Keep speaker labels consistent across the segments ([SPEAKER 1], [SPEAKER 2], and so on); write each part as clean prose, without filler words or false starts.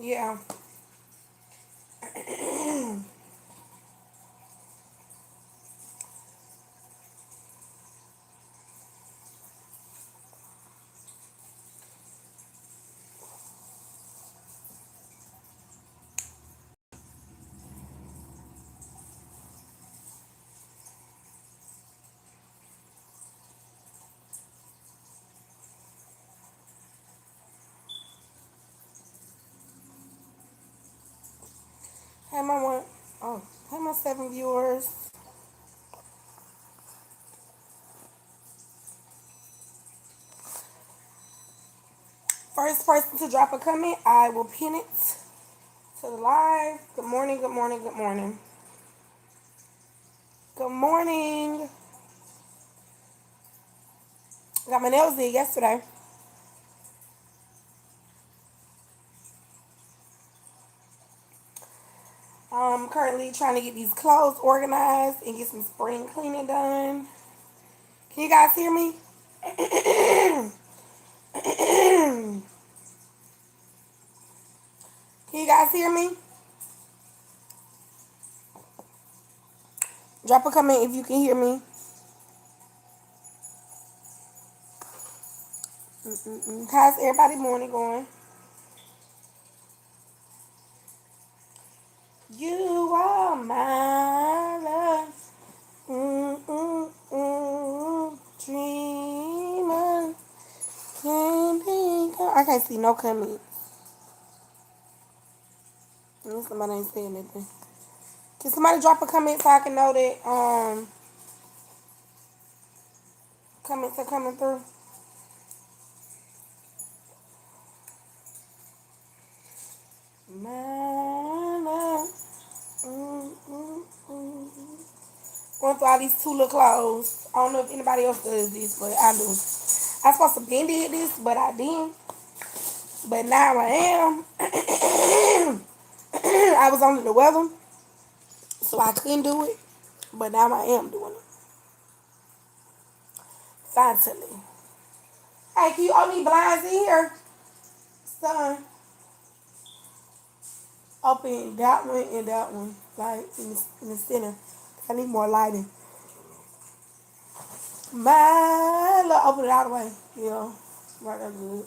[SPEAKER 1] Yeah. Hey, my one. Oh, hey, my 7 viewers. First person to drop a comment, I will pin it to the live. Good morning, good morning, good morning. Good morning. Got my nails did yesterday. I'm currently trying to get these clothes organized and get some spring cleaning done. Can you guys hear me? Can you guys hear me? Drop a comment if you can hear me. How's everybody morning going? You are my love. Dreamer. I can't see no comment. Somebody ain't saying anything. Can somebody drop a comment so I can know that comments are coming through? My love. Going through all these Tula clothes. I don't know if anybody else does this, but I do. I supposed to been did this, but I didn't. But now I am. I was under the weather, so I couldn't do it. But now I am doing it. Finally. Hey, can you open these blinds in here? Son, open that one and that one. Like in the center. I need more lighting. My love, open it all the way. Yeah. Right, that's good.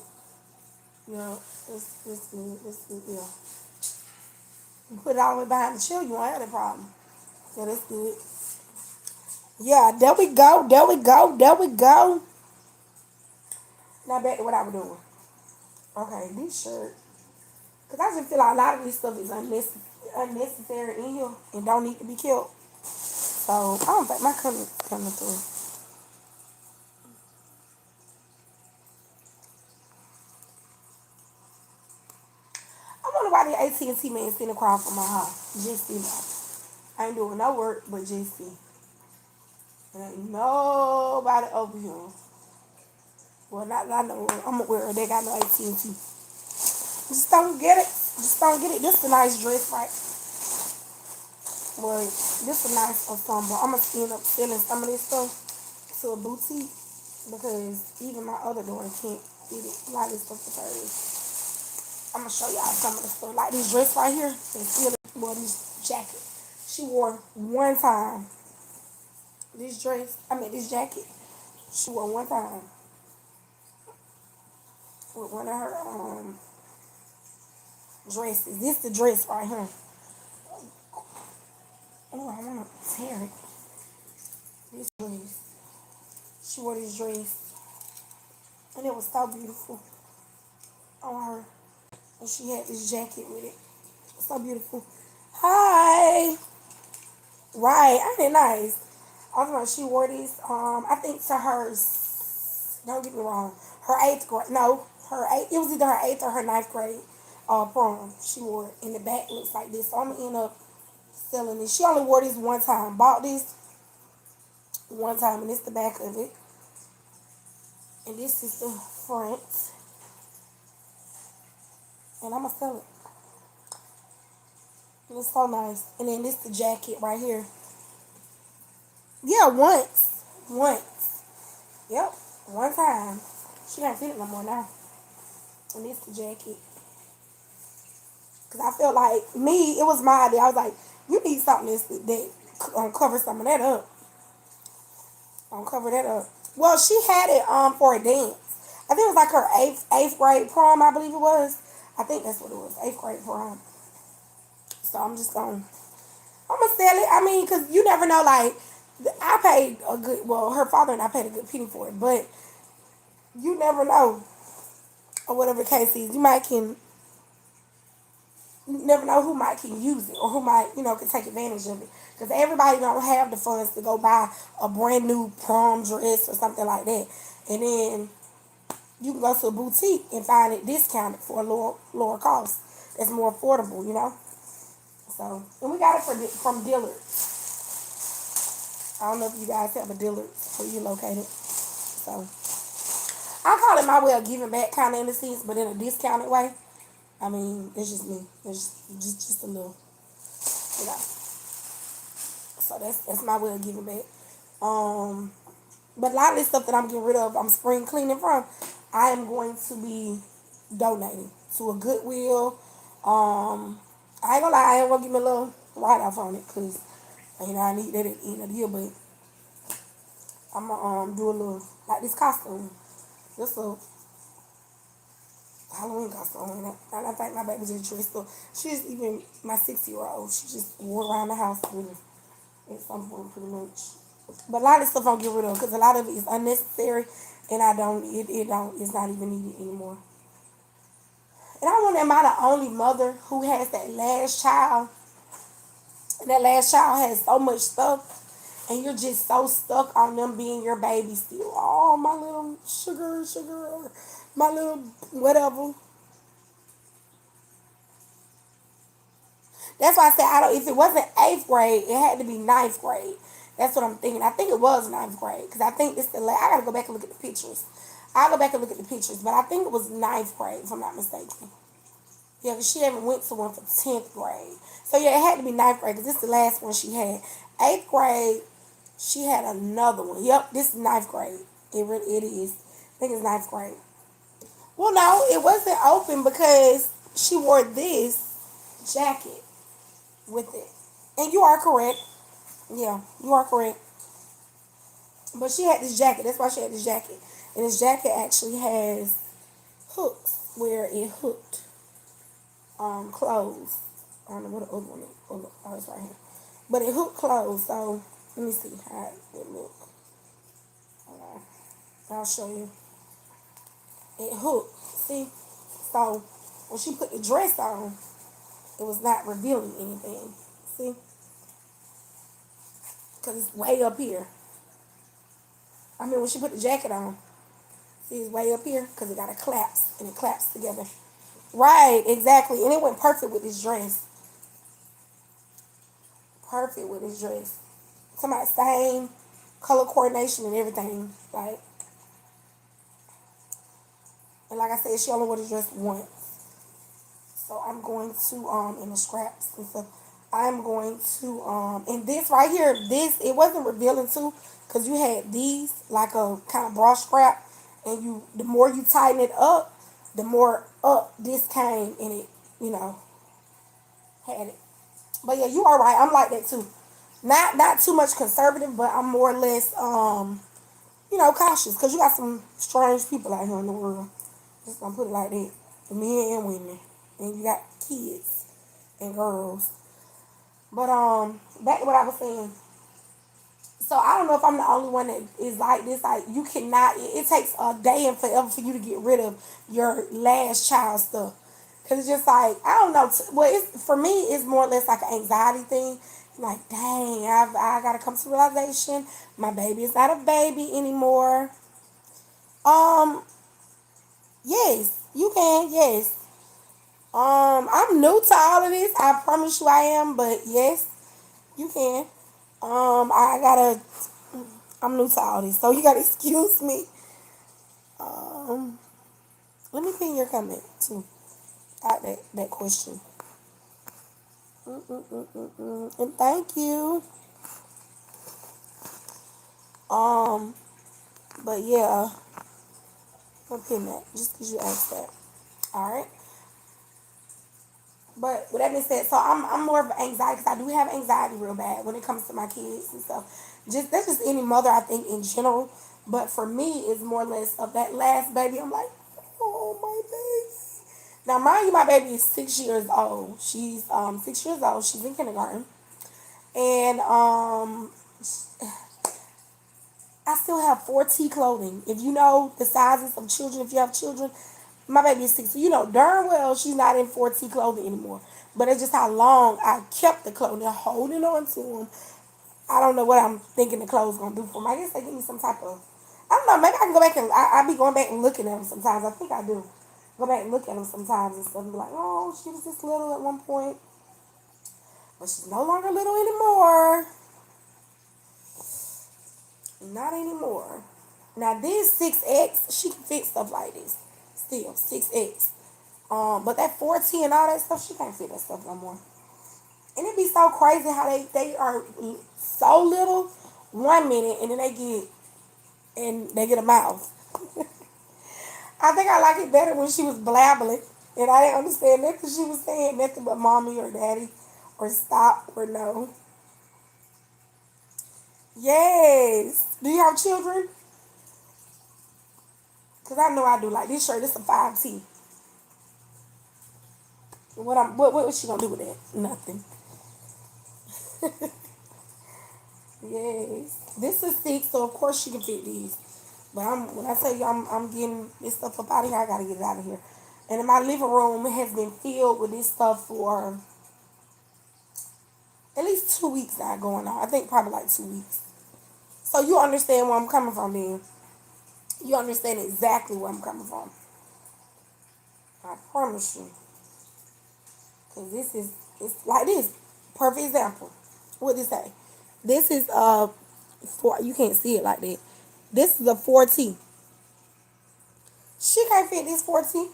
[SPEAKER 1] Yeah, it's good. It's good, yeah. You put it all the way behind the chill, you won't have that problem. Yeah, that's good. Yeah, there we go. There we go. There we go. Now back to what I was doing. Okay, this shirt. Because I just feel like a lot of this stuff is unnecessary in here and don't need to be killed. So I don't think my coming coming through. I wonder why the AT&T man sitting across from my house. Just see. I ain't doing no work, but just see. There ain't nobody over here. Well, not I know. I'm aware they got no AT&T. Just don't get it. Just don't get it. This is a nice dress, right? Well, this is a nice ensemble. I'm gonna end up selling some of this stuff to a boutique because even my other daughter can't get it. A lot of this stuff is hers. I'm gonna show y'all some of the stuff. Like this dress right here, and still well this jacket. She wore one time. This dress, I mean this jacket, she wore one time with one of her dresses. This the dress right here. Oh, I wanna tear it. This dress. She wore this dress, and it was so beautiful on her. And she had this jacket with it. So beautiful. Hi. Right, ain't it nice? Also, she wore this. I think to hers. Don't get me wrong. Her eighth grade. No, her eighth. It was either her eighth or her ninth grade. Prom. She wore it. And the back looks like this. So I'm gonna end up selling this. She only wore this one time. Bought this one time, and this the back of it. And this is the front. And I'm gonna sell it. It's so nice. And then this the jacket right here. Yeah, once. Once. Yep. One time. She can't fit it no more now. And this the jacket. Cause I felt like me, it was my idea. I was like, you need something that cover some of that up. Cover that up. Well, she had it for a dance. I think it was like her eighth grade prom. I believe it was. I think that's what it was. Eighth grade prom. So I'm gonna sell it. I mean, cause you never know. Like I paid a good. Well, her father and I paid a good penny for it, but you never know. Or whatever the case is, you never know who might can use it or who might can take advantage of it. Because everybody don't have the funds to go buy a brand new prom dress or something like that, and then you can go to a boutique and find it discounted for a lower cost. It's more affordable. So, and we got it from Dillard. I don't know if you guys have a Dillard where you located. So, I call it my way of giving back, kind of in a sense, but in a discounted way. I mean, it's just me. It's just a little, you know. So that's my way of giving back. But a lot of this stuff that I'm getting rid of, I'm spring cleaning from, I am going to be donating to a Goodwill. I ain't gonna lie, I ain't gonna give me a little write off on it because I need that at the end of the year. But I'm gonna do a little like this costume. This a Halloween costume, and I think my baby just dressed up. She's even my 6-year-old. She just wore around the house with her at some point, pretty much. But a lot of stuff I'll get rid of because a lot of it is unnecessary, and it's not even needed anymore. And I wonder, am I the only mother who has that last child? And that last child has so much stuff, and you're just so stuck on them being your baby still. Oh, my little sugar, or my little whatever. That's why I said I don't. If it wasn't eighth grade, it had to be ninth grade. That's what I'm thinking. I think it was ninth grade because I think it's the last. I gotta go back and look at the pictures. I'll go back and look at the pictures, but I think it was ninth grade if I'm not mistaken. Yeah, because she haven't went to one for 10th grade. So yeah, it had to be ninth grade because this is the last one she had. Eighth grade, she had another one. Yep, this is ninth grade. It is. I think it's ninth grade. Well, no, it wasn't open because she wore this jacket with it. And you are correct. Yeah, you are correct. But she had this jacket. That's why she had this jacket. And this jacket actually has hooks where it hooked clothes. I don't know what the other one is. Oh, it's right here. But it hooked clothes. So let me see how it would look. Hold on. I'll show you. It hooked. See? So when she put the dress on, it was not revealing anything. See? Because it's way up here. I mean, when she put the jacket on, see, it's way up here because it got a collapse and it claps together. Right, exactly. And it went perfect with this dress. Perfect with this dress. Somebody same color coordination and everything. And like I said, she only wore the dress once. So I'm going to in the scraps and stuff. I'm going to and this right here, it wasn't revealing too, because you had these like a kind of bra scrap, and the more you tighten it up, the more up this came, and it had it. But yeah, you are right. I'm like that too. Not too much conservative, but I'm more or less cautious, because you got some strange people out here in the world. Just gonna put it like that. Men and women. And you got kids and girls. But back to what I was saying. So I don't know if I'm the only one that is like this. Like, you cannot. It takes a day and forever for you to get rid of your last child stuff. Cause it's just like, I don't know. Well, for me, it's more or less like an anxiety thing. Like, dang, I gotta come to realization my baby is not a baby anymore. Um, yes, you can. Yes. I'm new to all of this. I promise you I am. But yes, you can. I gotta. I'm new to all this, so you gotta excuse me. Um, let me pin your comment too. Out that question. And thank you. Um, but yeah, I'm pin that just because you asked that. All right. But with that being said, so I'm more of an anxiety because I do have anxiety real bad when it comes to my kids and stuff. Just that's just any mother I think in general. But for me, it's more or less of that last baby. I'm like, oh my baby. Now mind you, my baby is 6 years old. She's 6 years old. She's in kindergarten, and I still have 4T clothing. If you know the sizes of children, if you have children, my baby is 6. So you know darn well she's not in 4T clothing anymore. But it's just how long I kept the clothing, holding on to them. I don't know what I'm thinking the clothes gonna do for me. I guess they give me some type of, I don't know. Maybe I can go back and I be going back and looking at them sometimes. I think I do. Go back and look at them sometimes and stuff and be like, oh, she was just little at one point, but she's no longer little anymore. Not anymore. Now this 6X, she can fit stuff like this. Still 6X. But that 14 and all that stuff, she can't fit that stuff no more. And it be so crazy how they are so little 1 minute and then they get a mouth. I think I like it better when she was blabbling and I didn't understand nothing she was saying, nothing but mommy or daddy or stop or no. Yes. Do you have children? Cause I know I do. Like this shirt, it's a 5T. What she gonna do with that? Nothing. Yes. This is 6, so of course she can fit these. But when I tell you I'm getting this stuff up out of here, I gotta get it out of here. And in my living room has been filled with this stuff for at least 2 weeks now going on. I think probably like 2 weeks. So you understand where I'm coming from then. You understand exactly where I'm coming from. I promise you. Cause it's like this. Perfect example. What did it say? This is four, you can't see it like that. This is a 4T. She can't fit this 4T.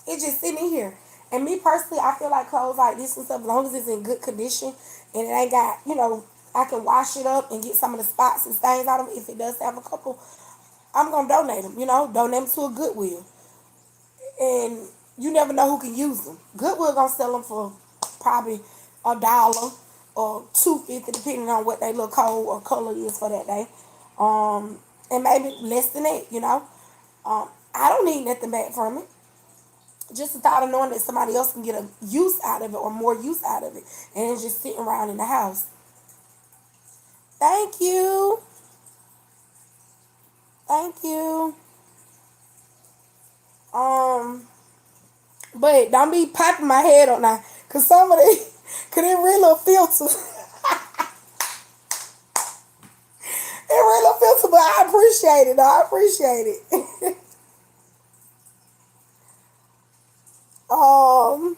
[SPEAKER 1] It's just sitting in here. And me personally, I feel like clothes like this and stuff, as long as it's in good condition and it ain't got, I can wash it up and get some of the spots and stains out of it. If it does have a couple, I'm gonna donate them. Donate them to a Goodwill. And you never know who can use them. Goodwill gonna sell them for probably $1 or $2.50 depending on what they look code or color is for that day. And maybe less than that. I don't need nothing back from it. Just the thought of knowing that somebody else can get a use out of it or more use out of it, and it's just sitting around in the house. Thank you. Thank you. But don't be popping my head on now, cause some of it, cause it really a filter. It really a filter, but I appreciate it. I appreciate it. um,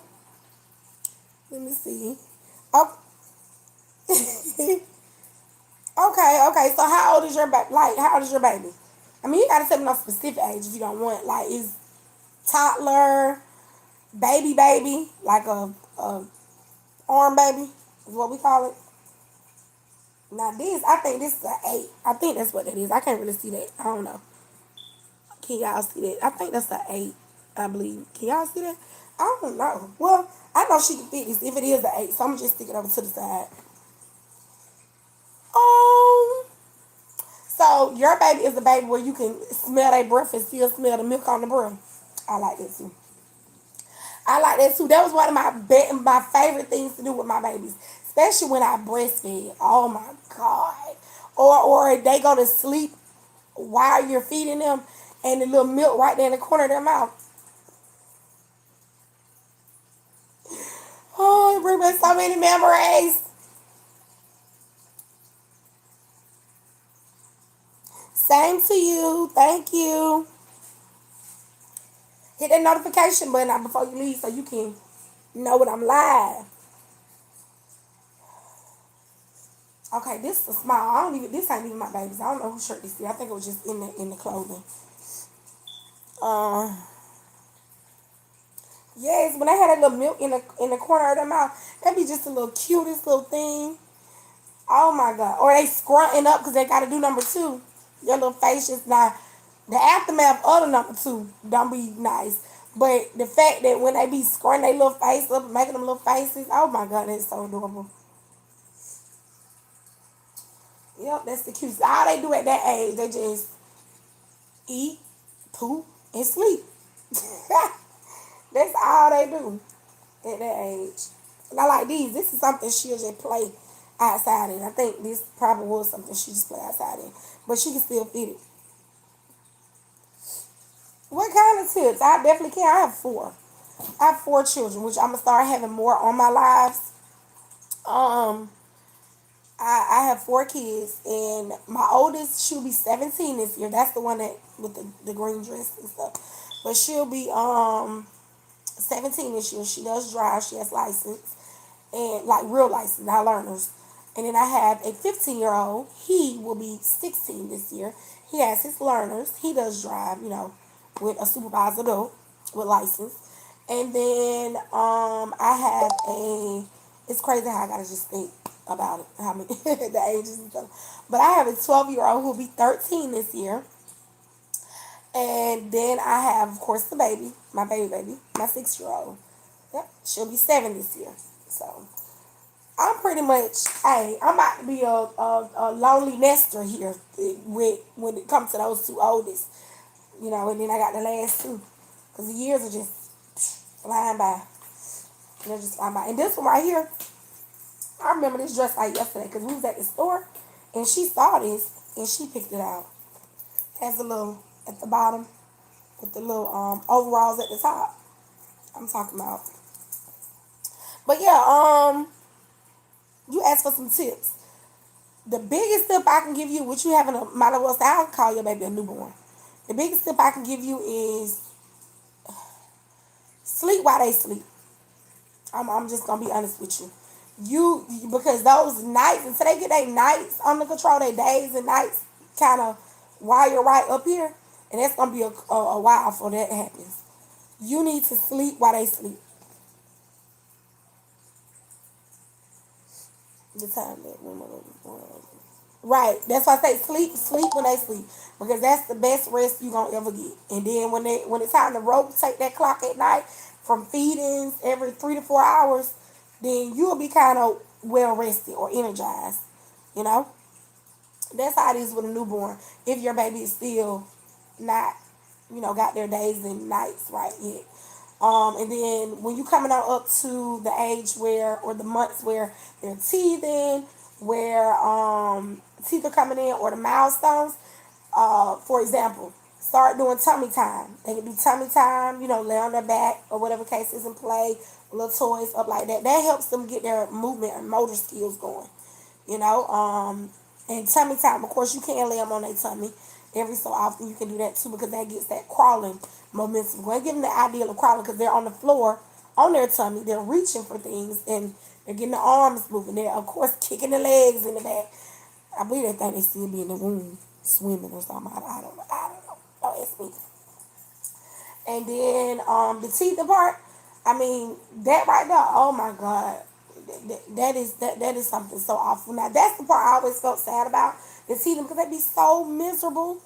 [SPEAKER 1] Let me see. Oh, okay. So how old is your baby? Like, how old is your baby? I mean, you gotta tell me no specific age if you don't want. Like, is toddler, baby, like a arm baby is what we call it. Now this, I think this is an 8. I think that's what it is. I can't really see that. I don't know. Can y'all see that? I think that's an 8. I believe. Can y'all see that? I don't know. Well, I know she can fit this if it is an 8. So I'm just stick it over to the side. Um. So your baby is a baby where you can smell their breath and still smell the milk on the breath. I like that too. I like that too. That was one of my favorite things to do with my babies, especially when I breastfeed. Oh my god! Or they go to sleep while you're feeding them, and the little milk right there in the corner of their mouth. Oh, it brings back so many memories. Same to you. Thank you. Hit that notification button out before you leave so you can know when I'm live. Okay, this is a small. I don't even. This ain't even my baby's. I don't know whose shirt this is. I think it was just in the clothing. Uh, yes, when they had that little milk in the corner of their mouth, that'd be just a little cutest little thing. Oh my god! Or they scrunting up because they got to do number 2. Your little face just now. The aftermath of the number 2 don't be nice. But the fact that when they be squaring their little face up and making them little faces, oh my god, that's so adorable. Yep, that's the cutest. All they do at that age, they just eat, poop, and sleep. That's all they do at that age. And I like these. This is something she'll just play outside in. I think this probably was something she just play outside in. But she can still fit it. What kind of tips? I definitely can. I have four. I have four children, which I'm gonna start having more on my lives. Um, I have four kids, and my oldest she'll be 17 this year. That's the one that with the green dress and stuff. But she'll be 17 this year. She does drive. She has license and like real license, not learners. And then I have a 15-year-old. He will be 16 this year. He has his learners. He does drive, with a supervisor though, with license. And then I have a. It's crazy how I gotta just think about it, how many the ages and stuff. But I have a 12-year-old who will be 13 this year. And then I have, of course, the baby, my baby, my 6-year-old. Yep, she'll be 7 this year. So I'm pretty much, hey, I'm about to be a lonely nester here with when it comes to those two oldest, and then I got the last two. Because the years are just flying by. They're just flying by. And this one right here, I remember this dress like yesterday because we was at the store and she saw this and she picked it out. Has a little at the bottom with the little overalls at the top. I'm talking about. But yeah, you asked for some tips. The biggest tip I can give you, which you haven't, might as well say, I'll call your baby a newborn. The biggest tip I can give you is sleep while they sleep. I'm just gonna be honest with you. Because those nights until they get their nights under control, their days and nights kind of wire right up here, and that's gonna be a while before that happens. You need to sleep while they sleep. The time that right. That's why I say sleep when they sleep. Because that's the best rest you gonna ever get. And then when it's time to rotate that clock at night from feedings every 3 to 4 hours, then you'll be kind of well rested or energized. You know? That's how it is with a newborn. If your baby is still not, got their days and nights right yet. And then when you coming on up to the age where, or the months where they're teething, where teeth are coming in, or the milestones, for example, start doing tummy time. They can do tummy time, lay on their back or whatever case is in play, little toys up like that. That helps them get their movement and motor skills going, you know. And tummy time, of course, you can't lay them on their tummy. Every so often you can do that too because that gets that crawling momentum going. Give them the idea of crawling because they're on the floor on their tummy. They're reaching for things and they're getting the arms moving. They're, of course, kicking the legs in the back. I believe they think they still be in the womb swimming or something. I don't know. Don't ask me. And then the teeth part, I mean, that right there, oh my God. That is something so awful. Now that's the part I always felt sad about. The teeth because they be so miserable.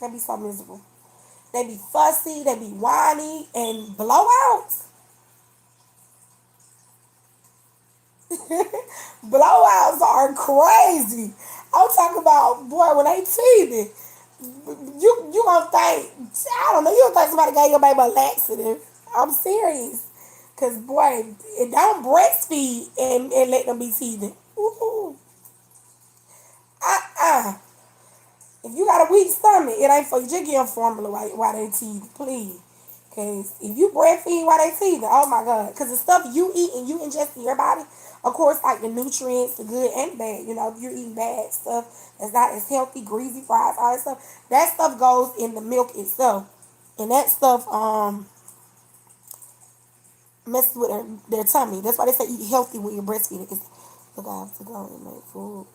[SPEAKER 1] They be so miserable. They be fussy, they be whiny, and blowouts. Blowouts are crazy. I'm talking about, boy, when they teething, you gonna think, I don't know, you gonna think somebody gave your baby a laxative. I'm serious. Cause boy, it don't breastfeed and let them be teething. Ooh. Uh-uh. If you got a weak stomach, it ain't for you. Just give them formula while they teething, please. Because if you breastfeed while they teething, oh my God. Because the stuff you eat and you ingest in your body, of course, like the nutrients, the good and bad, if you're eating bad stuff that's not as healthy, greasy fries, all that stuff goes in the milk itself. And that stuff messes with their tummy. That's why they say eat healthy when you're breastfeeding. It's look, I have to go and make food.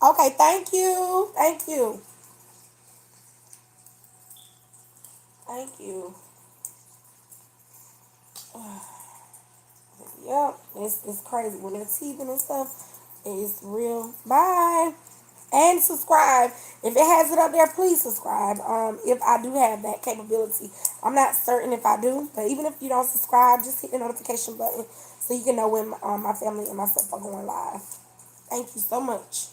[SPEAKER 1] Okay, thank you. Thank you. Thank you. Yep, it's crazy. When they're teething and stuff, it's real. Bye. And subscribe. If it has it up there, please subscribe. If I do have that capability. I'm not certain if I do, but even if you don't subscribe, just hit the notification button so you can know when my family and myself are going live. Thank you so much.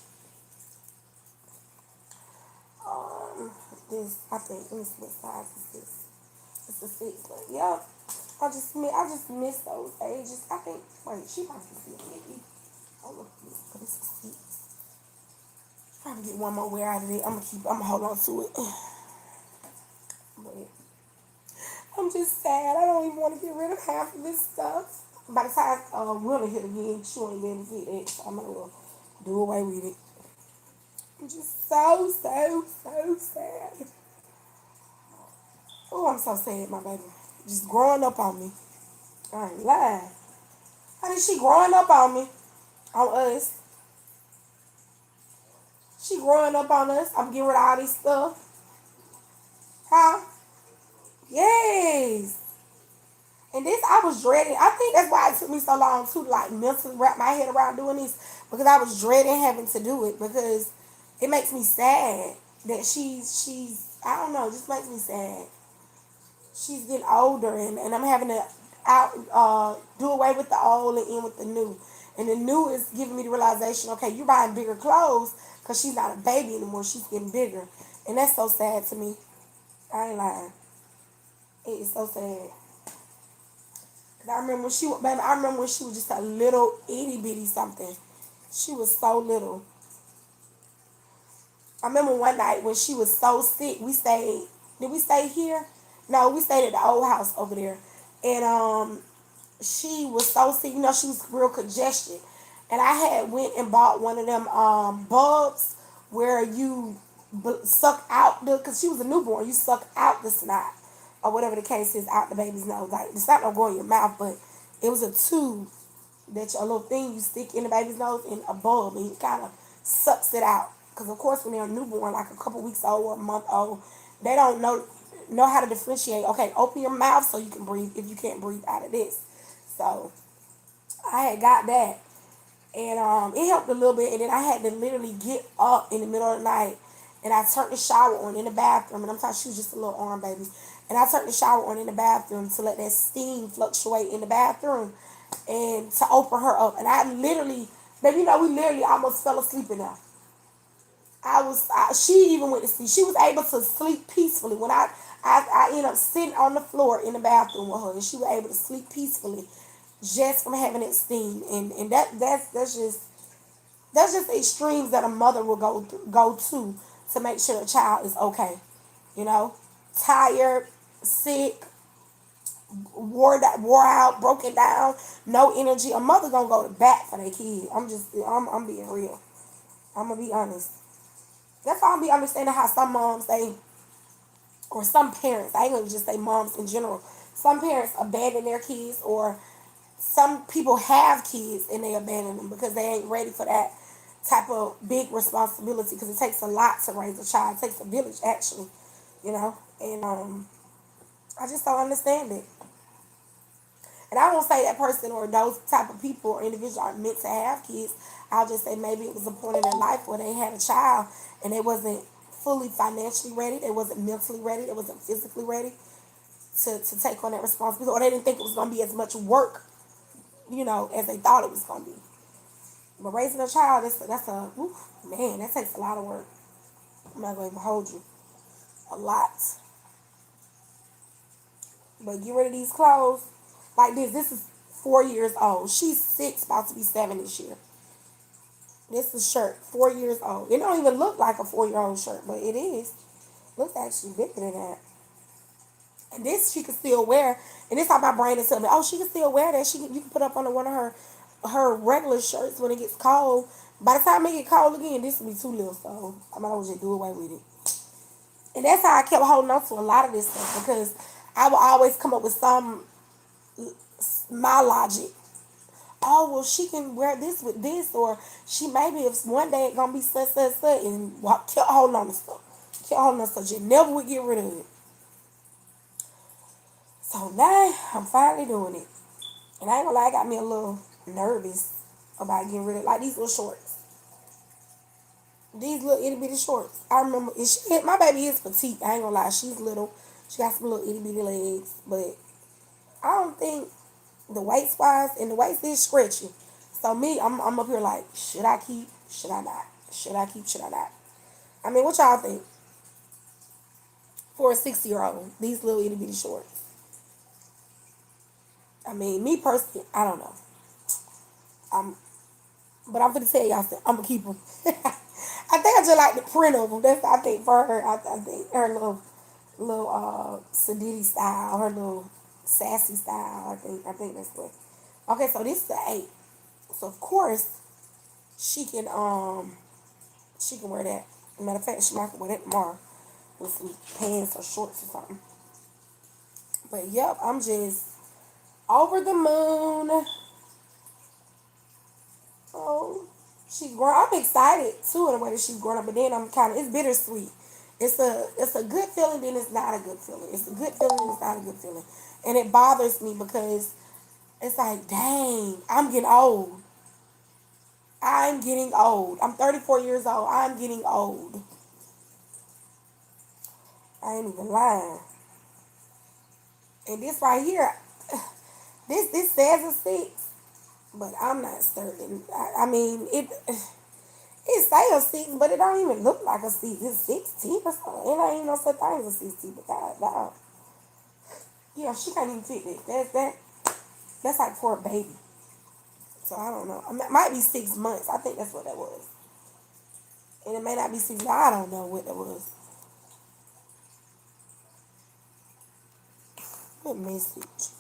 [SPEAKER 1] Um, this, I think, let me see what size is this. It's a 6, but yeah. I just miss those ages. I think, wait, she might be 50. Oh, look, but it's a 6. Probably get one more wear out of it. I'm gonna hold on to it. But I'm just sad. I don't even want to get rid of half of this stuff. By the time Winter hit again, she won't be able to get it. So I'm gonna do away with it. I'm just so sad. Oh, I'm so sad, my baby. Just growing up on me. I ain't lying. Honey, she growing up on me. On us. She growing up on us. I'm getting rid of all this stuff. Huh? Yes. And this, I was dreading. I think that's why it took me so long to like mentally wrap my head around doing this, because I was dreading having to do it, because it makes me sad that she's I don't know, it just makes me sad. She's getting older, and I'm having to do away with the old and in with the new. And the new is giving me the realization, okay, you're buying bigger clothes because she's not a baby anymore. She's getting bigger, and that's so sad to me. I ain't lying. It is so sad. I remember when she was, baby, I remember when she was just a little itty bitty something. She was so little. I remember one night when she was so sick. Did we stay here? No, we stayed at the old house over there. And she was so sick. You know, she was real congested. And I had went and bought one of them bulbs where you suck out the, because she was a newborn, you suck out the snot or whatever the case is out the baby's nose. Like, the snot don't go in your mouth, but it was a tube that a little thing you stick in the baby's nose in a bulb, and it kind of sucks it out. Because of course, when they're a newborn, like a couple weeks old or a month old, they don't know how to differentiate. Okay, open your mouth so you can breathe if you can't breathe out of this. So I had got that, and it helped a little bit. And then I had to literally get up in the middle of the night, and I turned the shower on in the bathroom. And I'm talking, she was just a little arm baby, and I turned the shower on in the bathroom to let that steam fluctuate in the bathroom, and to open her up. And I literally, baby, you know, we literally almost fell asleep in there. She even went to sleep. She was able to sleep peacefully when I ended up sitting on the floor in the bathroom with her, and she was able to sleep peacefully just from having it steam. And that's just extremes that a mother will go to make sure a child is okay. You know, tired, sick, wore out, broken down, no energy. A mother gonna go to bat for their kid. I'm being real. I'm gonna be honest. That's why I'm be understanding how some moms or some parents, I ain't gonna just say moms in general. Some parents abandon their kids, or some people have kids and they abandon them because they ain't ready for that type of big responsibility, because it takes a lot to raise a child. It takes a village, actually, you know. And I just don't understand it. And I won't say that person or those type of people or individuals are meant to have kids. I'll just say maybe it was a point in their life where they had a child and they wasn't fully financially ready, they wasn't mentally ready, they wasn't physically ready to take on that responsibility, or they didn't think it was going to be as much work, you know, as they thought it was going to be. But raising a child, man, that takes a lot of work. I'm not going to hold you. A lot. But get rid of these clothes. Like this. This is 4 years old. She's 6, about to be 7 this year. This is a shirt, 4 years old. It don't even look like a 4-year-old shirt, but it is. Looks actually bigger than that. And this she can still wear. And this how my brain is telling me, oh, she can still wear that. You can put up under one of her regular shirts when it gets cold. By the time it get cold again, this will be too little, so I might as well just do away with it. And that's how I kept holding on to a lot of this stuff, because I would always come up with my logic. Oh, well, she can wear this with this, or she maybe if one day it's gonna be such, and kept holding on to stuff. Kept holding on to stuff. You never would get rid of it. So now I'm finally doing it. And I ain't gonna lie, it got me a little nervous about getting rid of like these little shorts. These little itty bitty shorts. I remember, my baby is petite. I ain't gonna lie, she's little. She got some little itty bitty legs, but I don't think the waist wise, and the waist is stretchy. So me, I'm up here like, should I keep? Should I not? Should I keep? Should I not? I mean, what y'all think for a 6-year-old? These little itty bitty shorts. I mean, me personally, I don't know. I'm, but I'm gonna tell y'all, I'm gonna keep them. I think I just like the print of them. That's I think for her. I think her little sedity style, her little sassy style. I think that's what. Okay, so this is the 8. So of course she can wear that. Matter of fact, she might wear that tomorrow with some pants or shorts or something. But yep, I'm just over the moon. Oh, she's grown. I'm excited too in the way that she's grown up, but then I'm kind of, it's bittersweet. It's a good feeling, then it's not a good feeling. It's a good feeling, then it's not a good feeling, and it bothers me because it's like, dang, I'm getting old. I'm getting old. I'm 34 years old. I'm getting old. I ain't even lying. And this right here, this says a 6, but I'm not certain. I mean, it say a 6, but it don't even look like a 6. It's 16 or something. It ain't even no such thing as a 16, but God. Yeah, she can't even fit it. That's like for a baby. So I don't know. It might be 6 months. I think that's what that was. And it may not be 6. I don't know what that was. What message?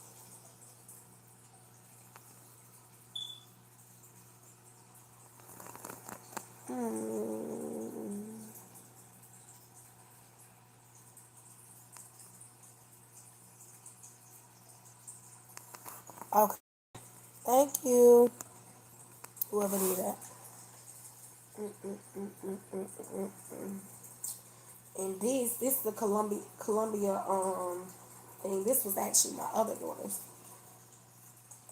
[SPEAKER 1] Hmm. Okay. Thank you. Whoever did that. And this is the Columbia thing. This was actually my other daughter's.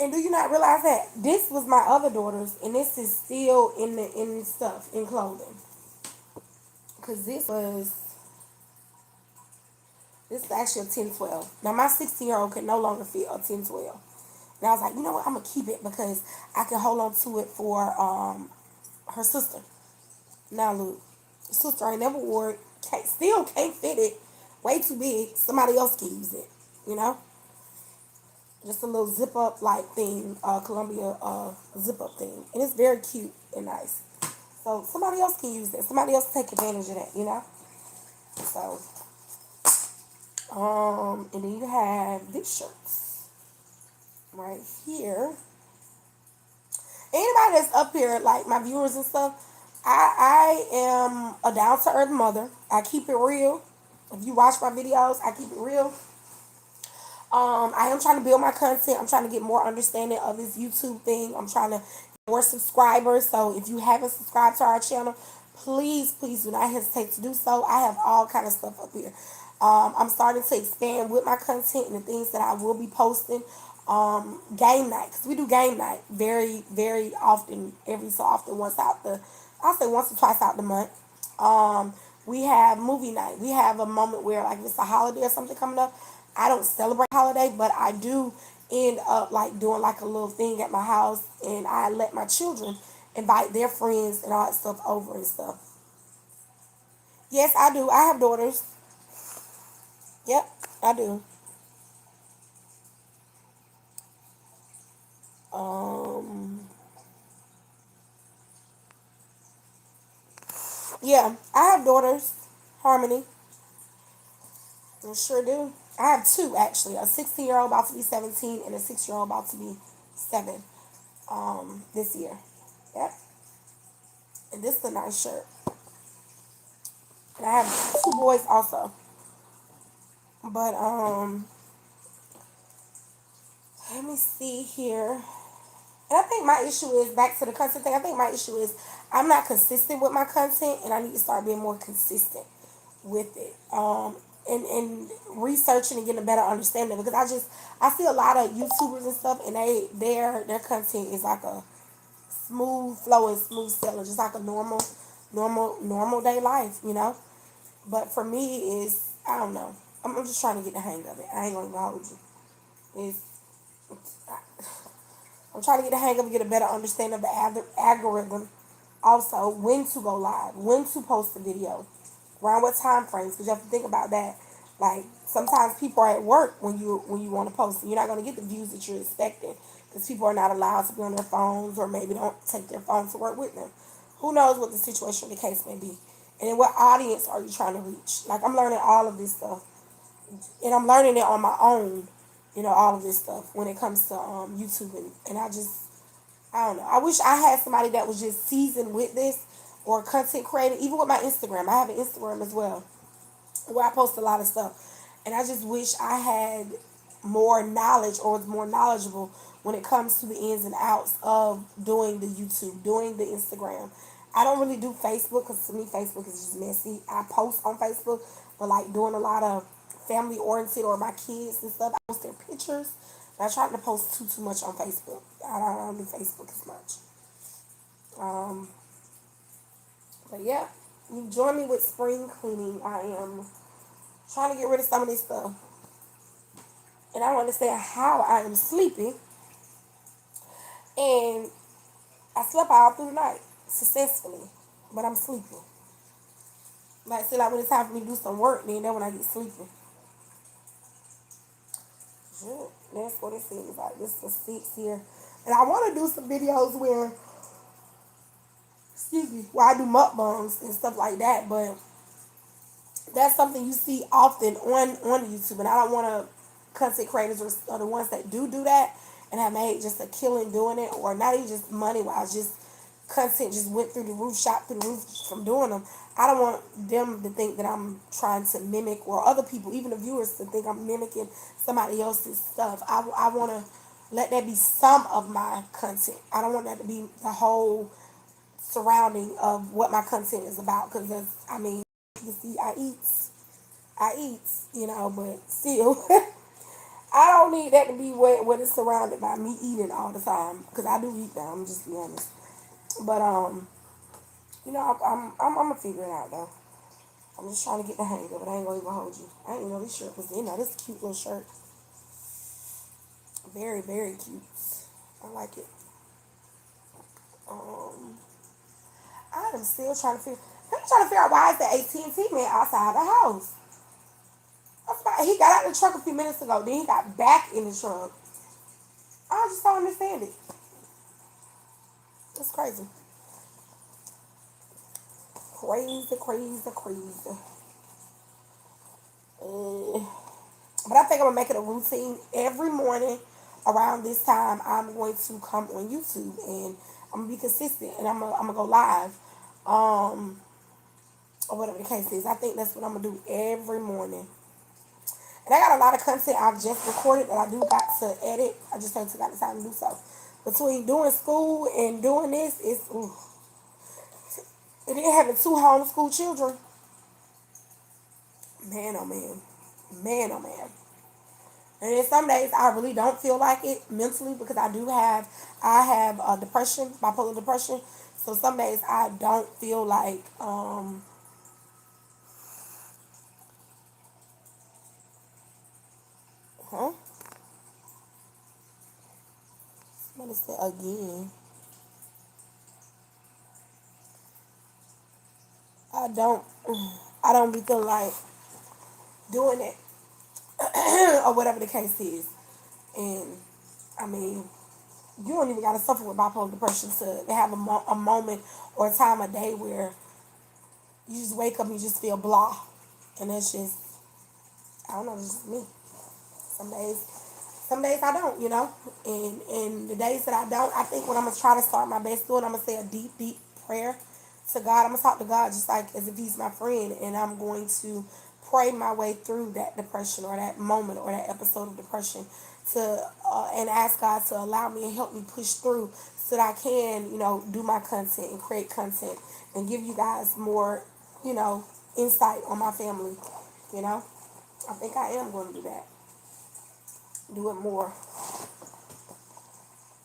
[SPEAKER 1] And do you not realize that this was my other daughter's, and this is still in stuff in clothing? Cause this is actually a 10-12. Now my 16-year-old can no longer fit a 10-12. And I was like, you know what? I'm gonna keep it because I can hold on to it for her sister. Now look, sister ain't never wore it. Still can't fit it. Way too big. Somebody else can use it. You know, just a little zip up like thing, Columbia zip up thing, and it's very cute and nice. So somebody else can use it. Somebody else take advantage of that. You know. So and then you have these shirts right here. Anybody that's up here, like my viewers and stuff, I am a down to earth mother. I keep it real. If you watch my videos, I keep it real. I am trying to build my content. I'm trying to get more understanding of this YouTube thing. I'm trying to get more subscribers. So if you haven't subscribed to our channel, please do not hesitate to do so. I have all kind of stuff up here. I'm starting to expand with my content and the things that I will be posting. Game night, because we do game night very often, every so often, I'll say once or twice out the month. We have movie night. We have a moment where, like, if it's a holiday or something coming up, I don't celebrate holiday, but I do end up like doing like a little thing at my house, and I let my children invite their friends and all that stuff over and stuff. Yes, I do. I have daughters. Yep, I do. Um, yeah, I have daughters. Harmony, I sure do. I have two actually. A 16-year-old about to be 17, and a 6-year-old about to be 7. This year. Yep. And this is a nice shirt. And I have two boys also. But let me see here. And I think my issue is back to the content thing. I think my issue is I'm not consistent with my content, and I need to start being more consistent with it. And researching and getting a better understanding, because I see a lot of YouTubers and stuff, and their content is like a smooth flowing, smooth sailing, just like a normal normal day life, you know. But for me, is I don't know. I'm just trying to get the hang of it. I ain't gonna even hold you. I'm trying to get the hang of it, get a better understanding of the algorithm. Also, when to go live, when to post the video, around what time frames, because you have to think about that. Like sometimes people are at work when you want to post, and you're not going to get the views that you're expecting because people are not allowed to be on their phones or maybe don't take their phones to work with them. Who knows what the situation or the case may be, and then what audience are you trying to reach? Like I'm learning all of this stuff, and I'm learning it on my own. You know, all of this stuff when it comes to YouTube, and I don't know. I wish I had somebody that was just seasoned with this or content creating, even with my Instagram. I have an Instagram as well where I post a lot of stuff. And I just wish I had more knowledge or was more knowledgeable when it comes to the ins and outs of doing the YouTube, doing the Instagram. I don't really do Facebook because to me Facebook is just messy. I post on Facebook, but like doing a lot of family oriented or my kids and stuff, I post their pictures. But I try not to post too much on Facebook. I don't do Facebook as much. Um, but yeah, you join me with spring cleaning. I am trying to get rid of some of this stuff. And I don't understand how I am sleeping. And I slept all through the night successfully. But I'm sleeping. Like, see, like when it's time for me to do some work, then that's when I get sleepy. Shit, that's what it seems like. This is 6 here. And I want to do some videos where, excuse me, where I do mukbangs and stuff like that. But that's something you see often on YouTube, and I don't want to content creators are the ones that do that and have made just a killing doing it, or not even just money wise, just content just went through the roof, shot through the roof from doing them. I don't want them to think that I'm trying to mimic, or other people, even the viewers, to think I'm mimicking somebody else's stuff. I want to let that be some of my content. I don't want that to be the whole surrounding of what my content is about, because I mean, you see, I eat, you know, but still, I don't need that to be what is surrounded by me eating all the time, because I do eat now. I'm just be honest, but you know, I'm gonna figure it out though. I'm just trying to get the hang of it. I ain't gonna even hold you. I didn't know this shirt was in there. This cute little shirt, very cute. I like it. Um, I am still trying to figure. I'm trying to figure out why is the AT&T man outside the house. He got out of the truck a few minutes ago. Then he got back in the truck. I just don't understand it. It's crazy. Crazy. Uh, but I think I'm going to make it a routine every morning around this time. I'm going to come on YouTube and I'm going to be consistent and I'm going to go live. Um, or whatever the case is. I think that's what I'm going to do every morning. And I got a lot of content I've just recorded that I do got to edit. I just haven't got the time to do so. Between doing school and doing this, it's ooh. And then having two homeschool children, man, oh man, man, oh man. And then some days I really don't feel like it mentally because I have depression, bipolar depression. So some days I don't feel like huh? Somebody said again. I don't I don't be feeling like doing it or whatever the case is. And I mean, you don't even got to suffer with bipolar depression to have a moment or a time of day where you just wake up and you just feel blah. And that's just, I don't know, it's just me. Some days, some days I don't, you know. And the days that I don't, I think when I'm going to try to start my best doing, I'm going to say a deep prayer to God. I'm going to talk to God just like as if he's my friend. And I'm going to pray my way through that depression or that moment or that episode of depression to and ask God to allow me and help me push through so that I can, you know, do my content and create content and give you guys more, you know, insight on my family, you know. I think I am going to do that. Do it more.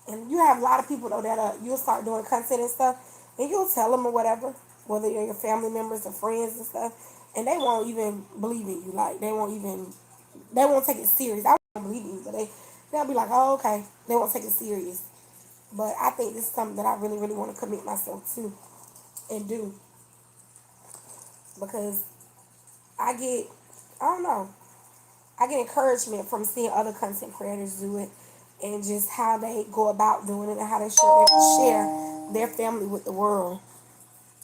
[SPEAKER 1] And you have a lot of people though that you'll start doing content and stuff and you'll tell them or whatever. whether you're your family members or friends and stuff, and they won't even believe in you. Like they won't take it serious. I won't believe in you, but they'll be like, oh, okay. They won't take it serious. But I think this is something that I really, really want to commit myself to and do, because I don't know, I get encouragement from seeing other content creators do it, and just how they go about doing it and how they share their family with the world.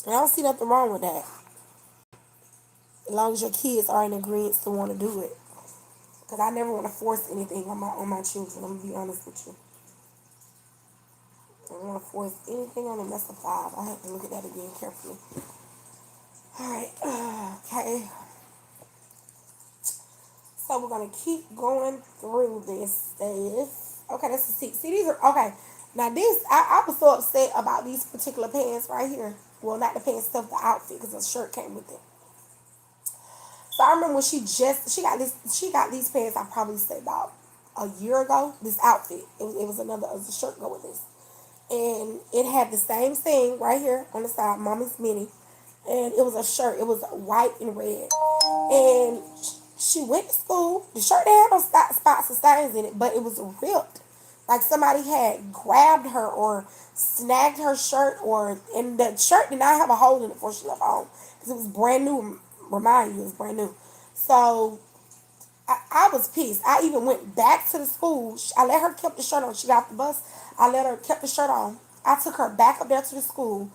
[SPEAKER 1] And I don't see nothing wrong with that, as long as your kids are in agreement to want to do it. Because I never want to force anything on my children. I'm gonna be honest with you. I don't want to force anything on them. That's a 5. I have to look at that again carefully. All right. Okay. So we're gonna keep going through this. Okay, that's a 6. See, these are okay. Now this, I was so upset about these particular pants right here. Well, not the pants stuff, the outfit, because the shirt came with it. So I remember when she got these pants. I probably said about a year ago. This outfit, it was a shirt go with this, and it had the same thing right here on the side, Mommy's Mini, and it was a shirt. It was white and red, and she went to school. The shirt didn't have no spots or stains in it, but it was ripped. Like somebody had grabbed her or snagged her shirt, and the shirt did not have a hole in it before she left home because it was brand new. Remind you, it was brand new. So I was pissed. I even went back to the school. I let her keep the shirt on. She got off the bus. I let her keep the shirt on. I took her back up there to the school,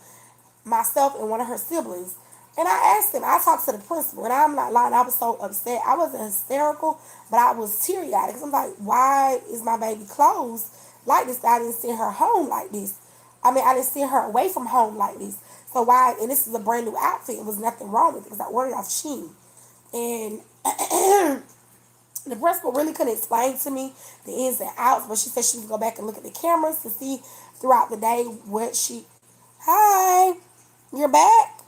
[SPEAKER 1] myself and one of her siblings. And I asked him, I talked to the principal, and I'm not lying, I was so upset. I wasn't hysterical, but I was teary-eyed because I'm like, why is my baby clothes like this? I didn't send her home like this. I mean, I didn't send her away from home like this. So why, and this is a brand new outfit. It was nothing wrong with it because I ordered it off Shein. And the principal really couldn't explain to me the ins and outs, but she said she would go back and look at the cameras to see throughout the day what she, hi, you're back,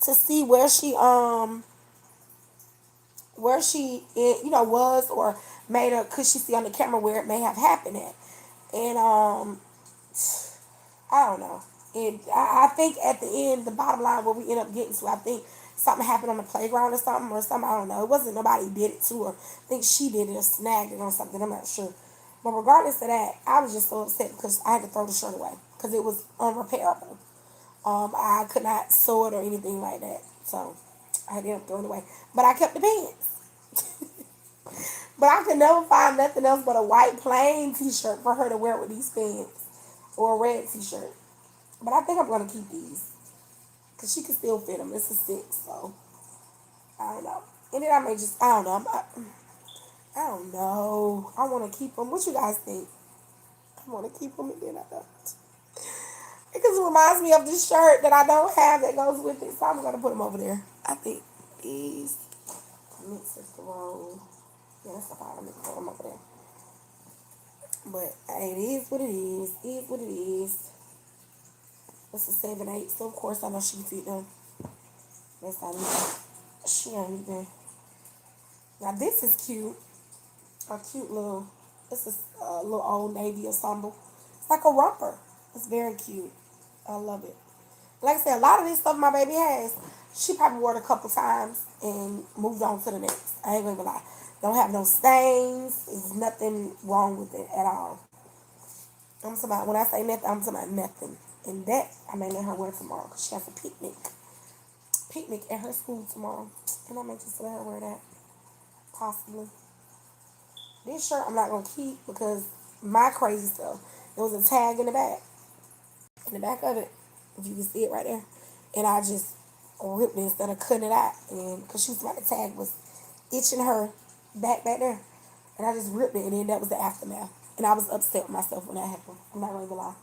[SPEAKER 1] to see where she was, or made her, could she see on the camera where it may have happened at. And I don't know. And I think at the end, the bottom line, what we end up getting to, I think something happened on the playground or something. I don't know. It wasn't nobody did it to her. I think she did it or snagged it or something. I'm not sure. But regardless of that, I was just so upset because I had to throw the shirt away because it was unrepairable. I could not sew it or anything like that. So I had to end up throwing it away. But I kept the pants. But I could never find nothing else but a white plain t-shirt for her to wear with these pants. Or a red t-shirt. But I think I'm going to keep these. Because she can still fit them. It's a 6, so I don't know. And then I may just, I don't know. I don't know. I want to keep them. What you guys think? I want to keep them and then I don't. Because it reminds me of this shirt that I don't have that goes with it. So I'm going to put them over there. I think these mixes the roll. Yeah, that's the bottom. I'm going to put them over there. But hey, it is what it is. It is what it is. It's a 7/8. So of course I know she can fit them. That's not even. She ain't even. Now this is cute. A cute little. It's a little old navy ensemble. It's like a romper. It's very cute. I love it. Like I said, a lot of this stuff my baby has, she probably wore it a couple times and moved on to the next. I ain't gonna lie. Don't have no stains. There's nothing wrong with it at all. I'm talking about, when I say nothing, I'm talking about nothing. And that I may let her wear tomorrow because she has a picnic at her school tomorrow. And I may just let her wear that, possibly. This shirt I'm not going to keep because my crazy stuff, there was a tag in the back. In the back of it, if you can see it right there. And I just ripped it instead of cutting it out. And because she was about, the tag was itching her back there. And I just ripped it, and then that was the aftermath. And I was upset with myself when that happened. I'm not going to lie.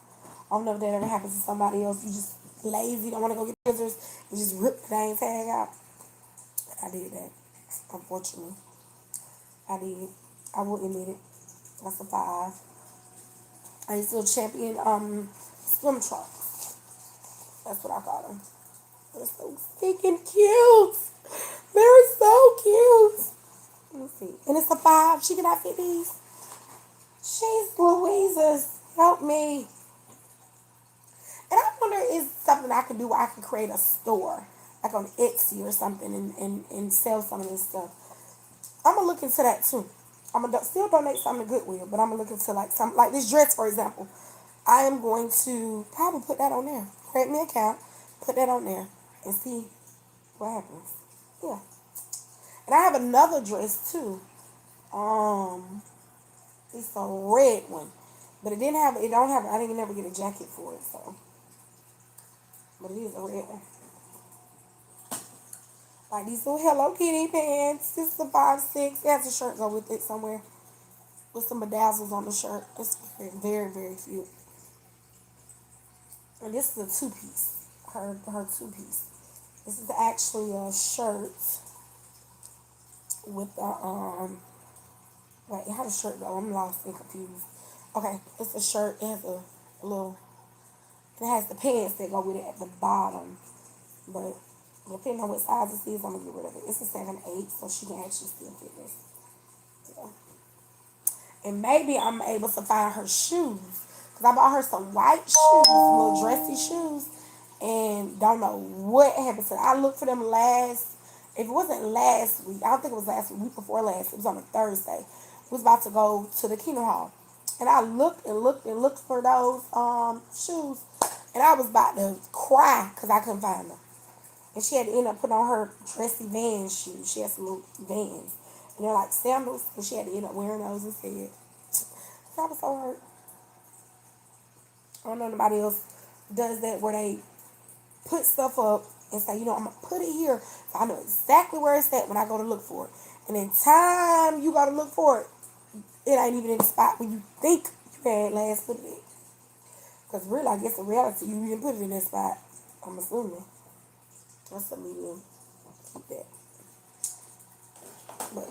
[SPEAKER 1] I don't know if that ever happens to somebody else. You just lazy, don't want to go get scissors, and just rip the dang tag out. I did that, unfortunately. I did. I will admit it. That's a 5. I used to champion swim trunks. That's what I call them. They're so stinking cute. They're so cute. Let me see. And it's a 5. She cannot fit these. Jeez Louises, help me. And I want wonder is something I can do where I can create a store, like on Etsy or something, and sell some of this stuff. I'm gonna look into that too. I'm gonna still donate something to Goodwill, but I'm gonna look into like some like this dress, for example. I am going to probably put that on there. Create me an account, put that on there, and see what happens. Yeah. And I have another dress too. Um, it's a red one, but it didn't have. It don't have. I didn't never get a jacket for it, so. But it is a red one. Like these little Hello Kitty pants. This is a 5'6". It has a shirt go with it somewhere. With some bedazzles on the shirt. It's very, very, very cute. And this is a two-piece. Her two-piece. This is actually a shirt with a, wait, how does shirt go? I'm lost and confused. Okay, it's a shirt. It has a little, it has the pants that go with it at the bottom. But depending on what size it is, I'm going to get rid of it. It's a 7/8, so she can actually still fit this. Yeah. And maybe I'm able to find her shoes. Because I bought her some white shoes, little dressy shoes. And don't know what happened to them. I looked for them if it wasn't last week, I don't think it was last week before last. It was on a Thursday. We was about to go to the Kingdom Hall. And I looked and looked and looked for those shoes. And I was about to cry because I couldn't find them. And she had to end up putting on her dressy Vans shoes. She had some little Vans. And they're like sandals. And she had to end up wearing those instead. I was so hurt. I don't know nobody else does that where they put stuff up and say, I'm going to put it here. So I know exactly where it's at when I go to look for it. And in time you go to look for it, it ain't even in the spot where you think you had last put it in. Because really, I guess in reality, you didn't put it in that spot. I'm assuming. That's a medium. Keep that. But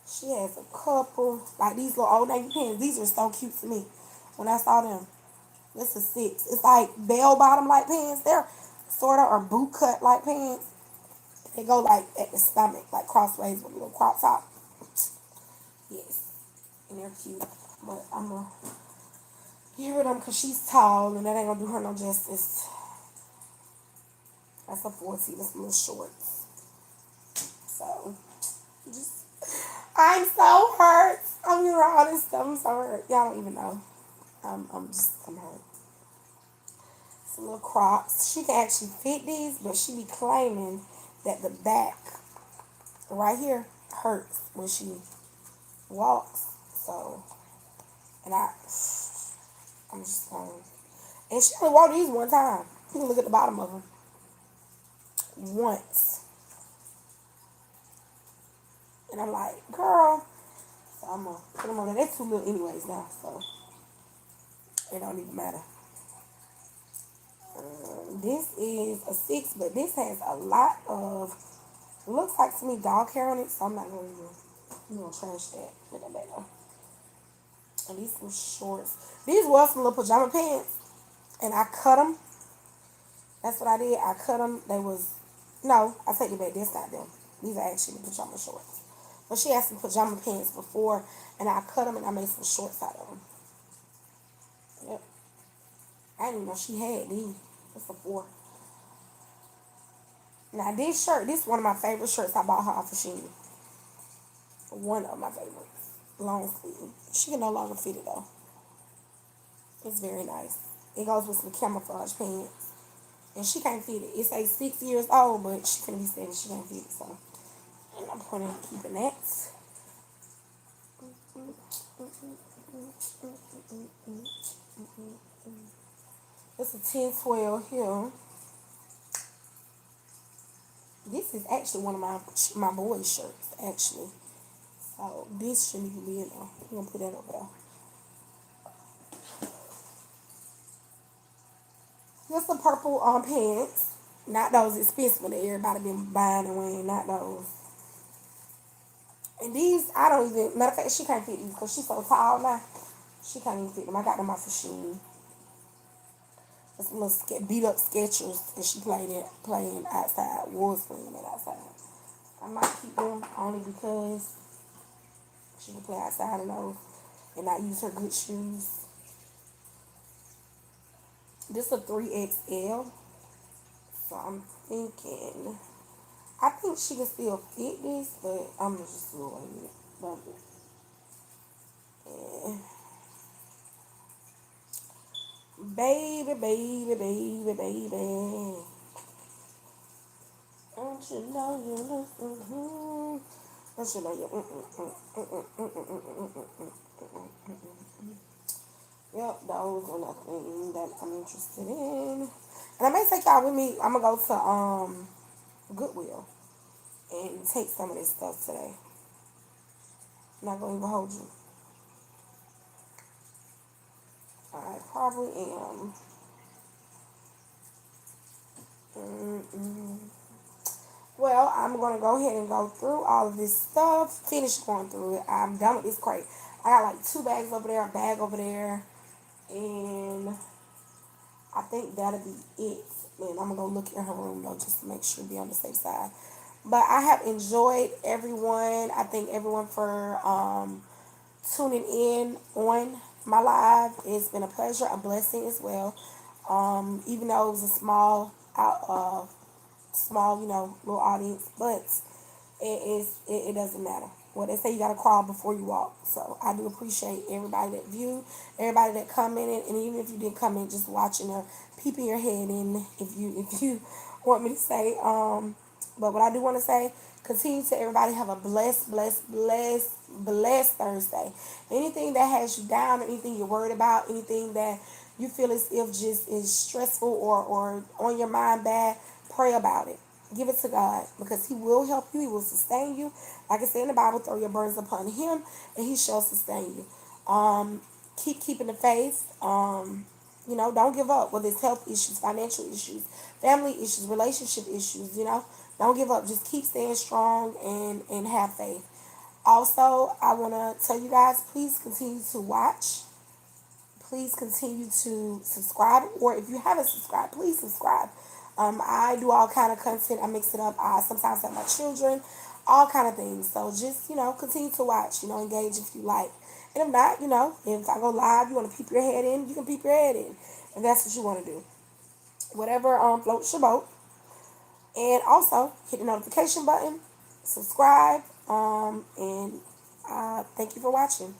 [SPEAKER 1] she has a couple, like these little Old Navy pants. These are so cute to me when I saw them. This is 6. It's like bell bottom like pants. They're sort of or boot cut like pants. They go like at the stomach, like crossways with a little crop top. Yes. And they're cute. But I'm going to get rid of them because she's tall and that ain't going to do her no justice. That's a 40. That's little shorts. So, I'm so hurt. I'm hearing all this stuff. I'm so hurt. Y'all don't even know. I'm hurt. Some little Crocs. She can actually fit these, but she be claiming that the back right here hurts when she walks. So, and I'm just going. And she only wore these one time. You can look at the bottom of them. Once. And I'm like, girl. So I'm going to put them on there. They're too little anyways now, so it don't even matter. This is a 6, but this has a lot of, it looks like to me dog hair on it, so I'm not going to trash that. Put that back on. And these some shorts. These were some little pajama pants, and I cut them. That's what I did. I cut them. No, I take it back. That's not them. These are actually pajama shorts. But she had some pajama pants before, and I cut them, and I made some shorts out of them. Yep. I didn't even know she had these. That's a 4. Now this shirt, this is one of my favorite shirts I bought her off of Shein. One of my favorites. Long sleeve. She can no longer fit it though. It's very nice. It goes with some camouflage pants. And she can't fit it. It's like 6 years old, but she can be saying she can't fit it, so. And I'm planning on keeping that. It's a 10-12 here. This is actually one of my boys' shirts, actually. So this shouldn't even be in there. I'm gonna put that over there. Just the purple pants. Not those expensive that everybody been buying and wearing. Not those. And these, I don't even, matter of fact, she can't fit these because she's so tall now. She can't even fit them. I got them off of Shein. It's some little beat up Skechers, and she playing outside. Was playing it outside. I might keep them only because she can play outside in those and not use her good shoes. This a 3XL. So I'm thinking, I think she can still fit this, but I'm just a little bit. Yeah. Baby, baby, baby, baby. Don't you know you look, don't you know you, Yep, those are nothing that I'm interested in. And I may take y'all with me. I'm gonna go to Goodwill and take some of this stuff today. I'm not gonna even hold you. I probably am. Mm-mm. Well, I'm gonna go ahead and go through all of this stuff. Finish going through it. I'm done with this crate. I got like 2 bags over there, a bag over there, and I think that'll be it. And I'm gonna go look in her room though, just to make sure be on the safe side. But I have enjoyed everyone. I thank everyone for tuning in on my live. It's been a pleasure, a blessing as well. Even though it was a small, little audience, but it doesn't matter. Well, they say you gotta crawl before you walk. So I do appreciate everybody that viewed, everybody that commented, and even if you didn't comment, just watching or peeping your head in, if you want me to say. But what I do want to say, continue to everybody have a blessed Thursday. Anything that has you down, anything you're worried about, anything that you feel as if just is stressful or on your mind bad, pray about it. Give it to God because He will help you. He will sustain you. Like I said in the Bible, throw your burdens upon Him and He shall sustain you. Keep keeping the faith. Don't give up. Whether it's health issues, financial issues, family issues, relationship issues, don't give up. Just keep staying strong and have faith. Also, I want to tell you guys, please continue to watch. Please continue to subscribe, or if you haven't subscribed, please subscribe. I do all kind of content. I mix it up. I sometimes have my children, all kind of things. So just continue to watch. Engage if you like, and if not, if I go live, you want to peep your head in, you can peep your head in, if that's what you want to do. Whatever floats your boat. And also hit the notification button, subscribe, and thank you for watching.